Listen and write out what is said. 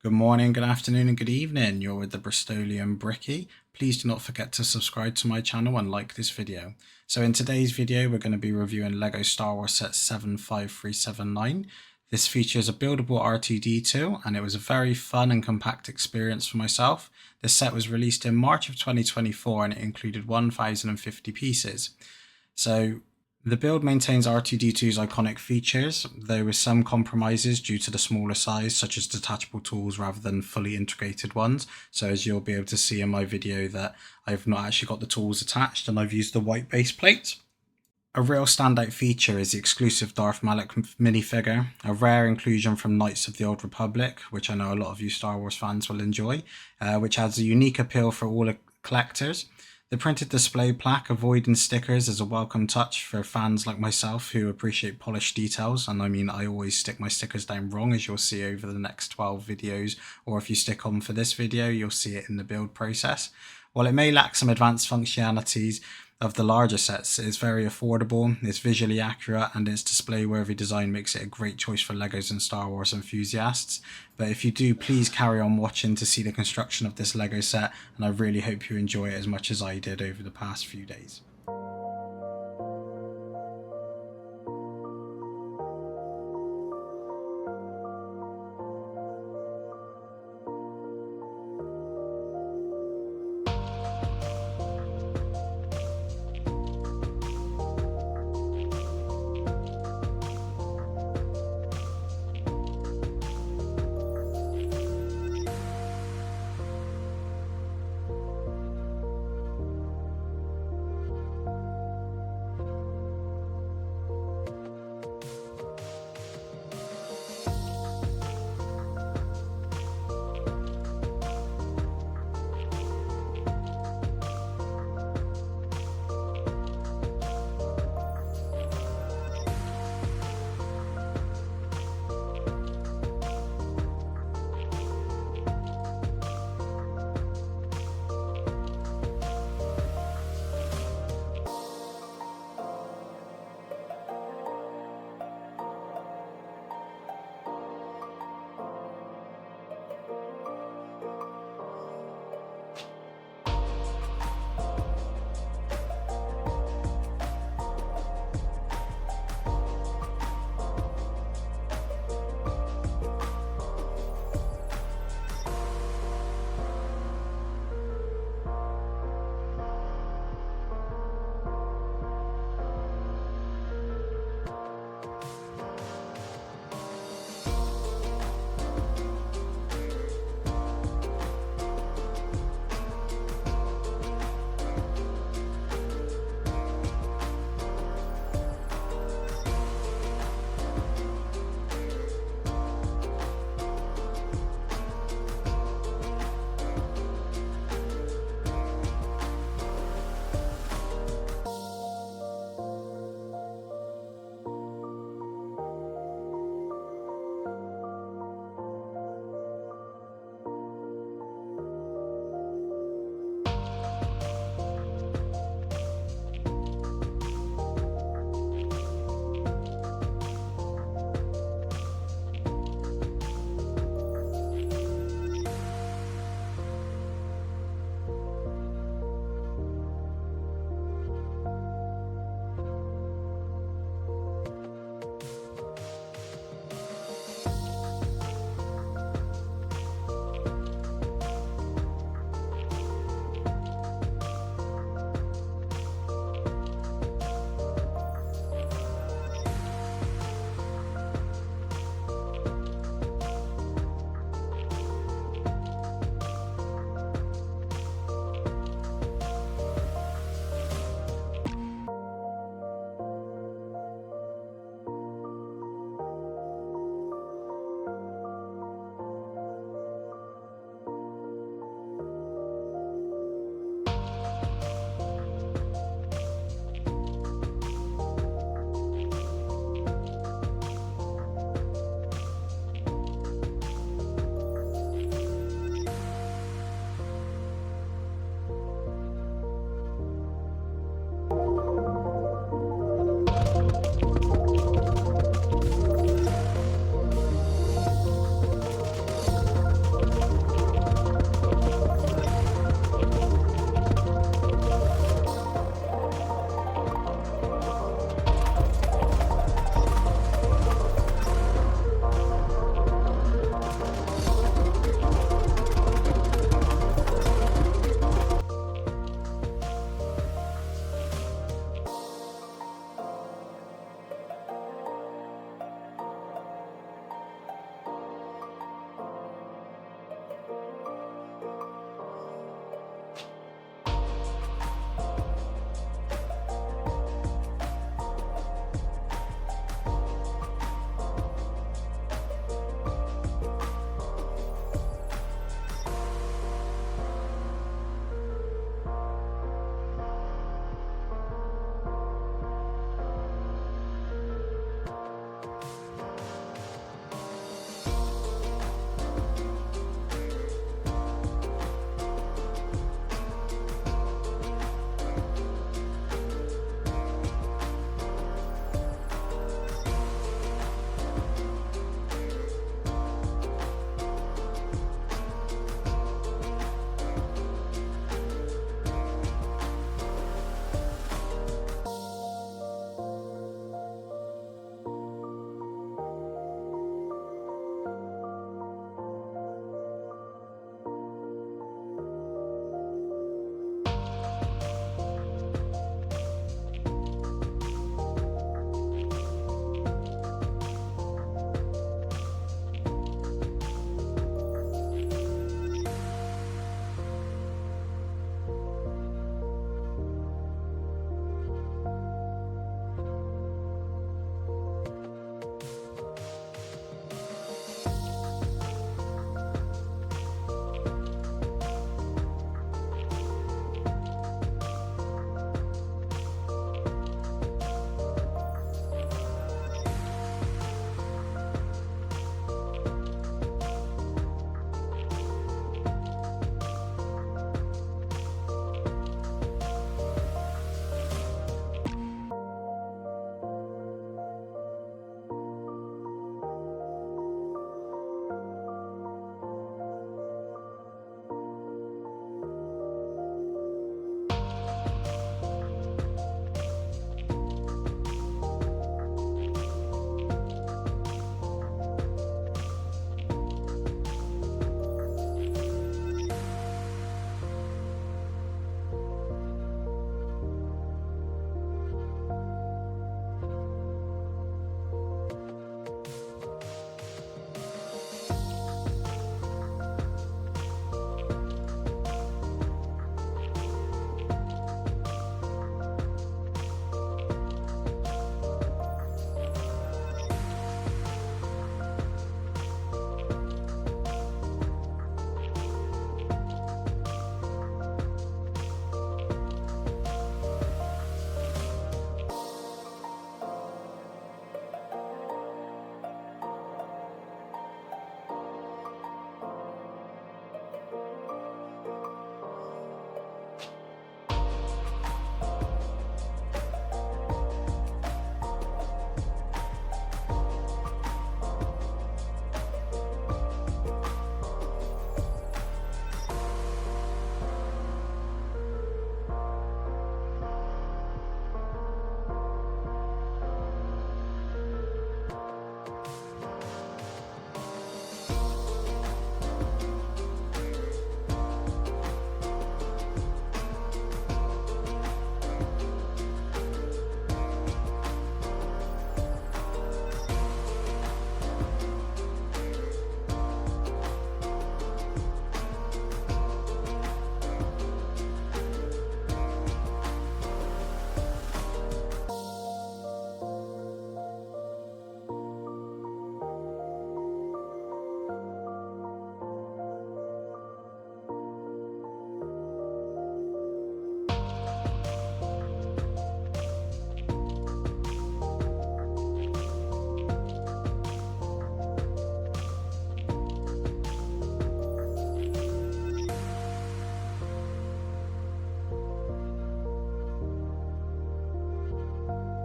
Good morning, good afternoon, and good evening. You're with the Bristolian Bricky. Please do not forget to subscribe to my channel and like this video. So in today's video, we're going to be reviewing LEGO Star Wars set 75379. This features a buildable R2-D2, and it was a very fun and compact experience for myself. This set was released in March of 2024 and it included 1050 pieces. So the build maintains R2-D2's iconic features, though with some compromises due to the smaller size, such as detachable tools rather than fully integrated ones. So as you'll be able to see in my video that I've not actually got the tools attached and I've used the white base plate. A real standout feature is the exclusive Darth Malak minifigure, a rare inclusion from Knights of the Old Republic, which I know a lot of you Star Wars fans will enjoy, which has a unique appeal for all collectors. The printed display plaque avoiding stickers is a welcome touch for fans like myself who appreciate polished details, and I mean I always stick my stickers down wrong, as you'll see over the next 12 videos, or if you stick on for this video you'll see it in the build process. While it may lack some advanced functionalities of the larger sets, it's very affordable, it's visually accurate, and its display-worthy design makes it a great choice for LEGOs and Star Wars enthusiasts. But if you do, please carry on watching to see the construction of this LEGO set, and I really hope you enjoy it as much as I did over the past few days.